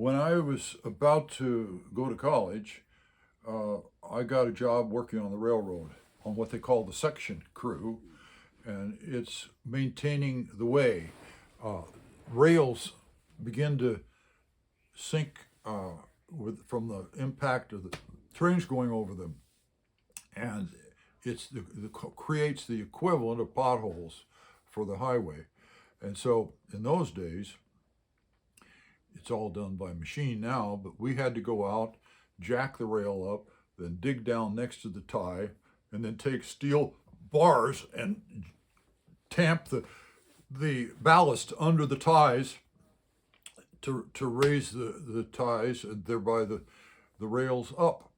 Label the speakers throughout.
Speaker 1: When I was about to go to college, I got a job working on the railroad on what they call the section crew, and it's maintaining the way. Uh, Rails begin to sink from the impact of the trains going over them, and creates the equivalent of potholes for the highway. And so in those days, it's all done by machine now, but we had to go out, jack the rail up, then dig down next to the tie, and then take steel bars and tamp the ballast under the ties to raise the ties and thereby the rails up.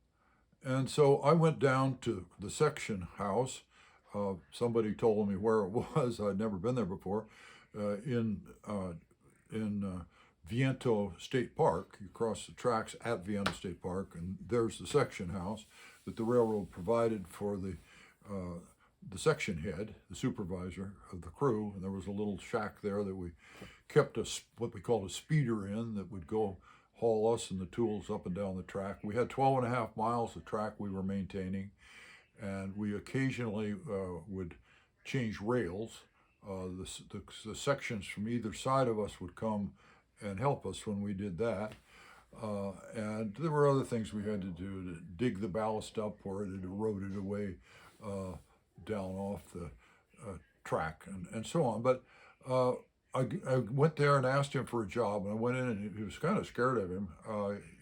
Speaker 1: And so I went down to the section house. Somebody told me where it was. I'd never been there before. In Viento State Park. You cross the tracks at Viento State Park, and there's the section house that the railroad provided for the section head, the supervisor of the crew. And there was a little shack there that we kept what we called a speeder in that would go haul us and the tools up and down the track. We had 12 and a half miles of track we were maintaining, and we occasionally would change rails. The sections from either side of us would come and help us when we did that. And there were other things we had to do to dig the ballast up where it had eroded away down off the track and so on. But I went there and asked him for a job, and I went in and he was kind of scared of him.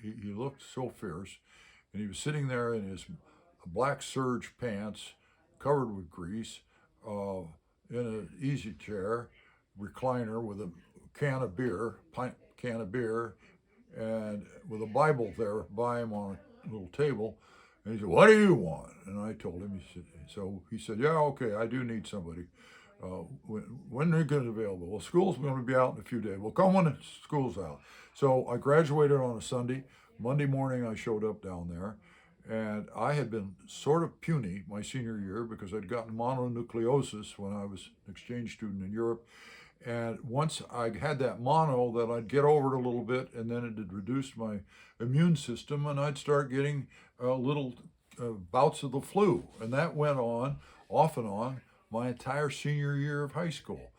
Speaker 1: He looked so fierce, and he was sitting there in his black serge pants, covered with grease, in an easy chair, recliner with a pint can of beer, and with a Bible there by him on a little table. And he said, "What do you want?" And I told him. He said, "Yeah, okay, I do need somebody. When are you going to be available?" "Well, school's going to be out in a few days." "Well, come when school's out." So I graduated on a Sunday. Monday morning, I showed up down there, and I had been sort of puny my senior year because I'd gotten mononucleosis when I was an exchange student in Europe. And once I had that mono, that I'd get over it a little bit, and then it had reduced my immune system, and I'd start getting little bouts of the flu. And that went on, off and on, my entire senior year of high school,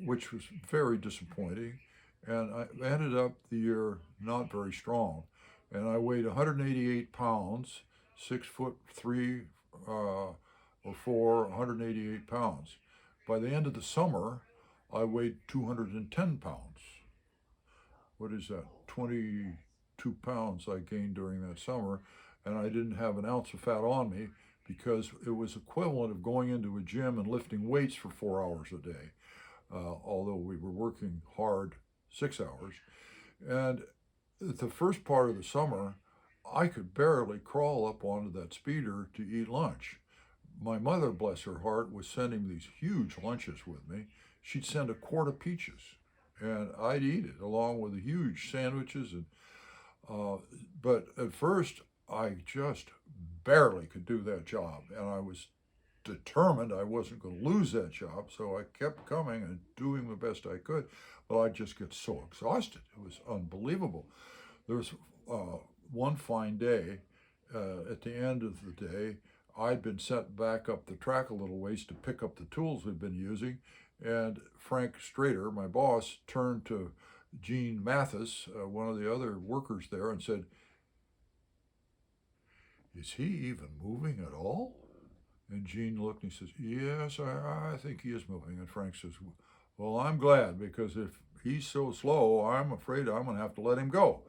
Speaker 1: which was very disappointing. And I ended up the year not very strong. And I weighed 188 pounds, 6'3" or 4, 188 pounds. By the end of the summer, I weighed 210 pounds. What is that? 22 pounds I gained during that summer, and I didn't have an ounce of fat on me because it was equivalent of going into a gym and lifting weights for 4 hours a day, although we were working hard 6 hours. And the first part of the summer, I could barely crawl up onto that speeder to eat lunch. My mother, bless her heart, was sending these huge lunches with me. She'd send a quart of peaches, and I'd eat it along with the huge sandwiches. But at first, I just barely could do that job, and I was determined I wasn't going to lose that job. So I kept coming and doing the best I could. But I'd just get so exhausted; it was unbelievable. There was one fine day, at the end of the day, I'd been sent back up the track a little ways to pick up the tools we'd been using, and Frank Strader, my boss, turned to Gene Mathis, one of the other workers there, and said, "Is he even moving at all?" And Gene looked and he says, "Yes, I think he is moving." And Frank says, "Well, I'm glad, because if he's so slow, I'm afraid I'm going to have to let him go."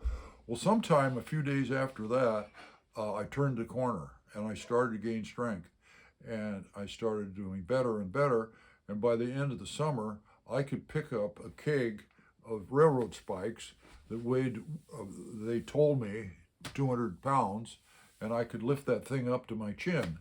Speaker 1: Well, sometime a few days after that, I turned the corner and I started to gain strength, and I started doing better and better. And by the end of the summer, I could pick up a keg of railroad spikes that weighed, they told me, 200 pounds, and I could lift that thing up to my chin.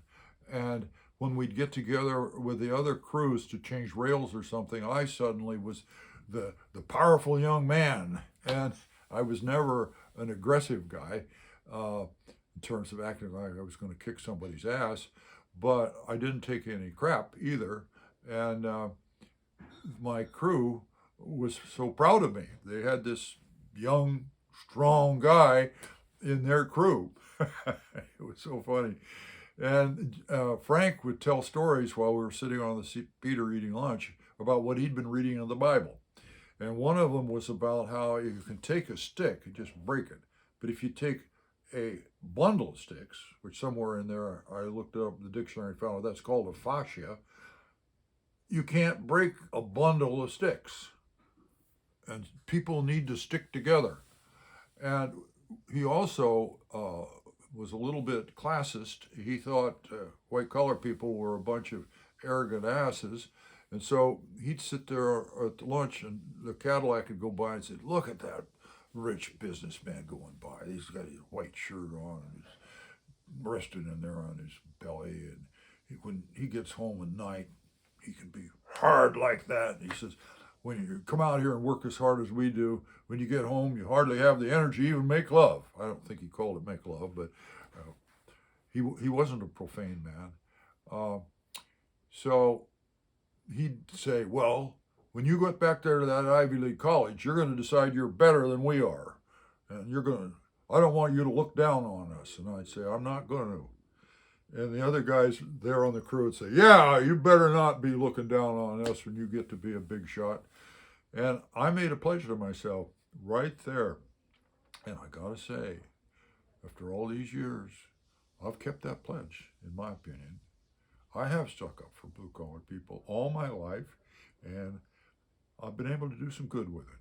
Speaker 1: And when we'd get together with the other crews to change rails or something, I suddenly was the powerful young man. And I was never an aggressive guy in terms of acting like I was going to kick somebody's ass, but I didn't take any crap either. And my crew was so proud of me. They had this young strong guy in their crew. It was so funny. And Frank would tell stories while we were sitting on the Peter eating lunch about what he'd been reading in the Bible. And one of them was about how you can take a stick and just break it. But if you take a bundle of sticks, which somewhere in there I looked up the dictionary, found that's called a fascia, you can't break a bundle of sticks. And people need to stick together. And he also was a little bit classist. He thought white collar people were a bunch of arrogant asses. And so he'd sit there at lunch and the Cadillac would go by and say, look at that rich businessman going by. He's got his white shirt on and he's resting in there on his belly. And when he gets home at night, he can be hard like that. And he says, when you come out here and work as hard as we do, when you get home, you hardly have the energy to even make love. I don't think he called it make love, but he wasn't a profane man. So he'd say, well, when you get back there to that Ivy League college, you're going to decide you're better than we are. And I don't want you to look down on us. And I'd say, I'm not going to. And the other guys there on the crew would say, yeah, you better not be looking down on us when you get to be a big shot. And I made a pledge to myself right there. And I got to say, after all these years, I've kept that pledge, in my opinion. I have stuck up for blue-collar people all my life, and I've been able to do some good with it.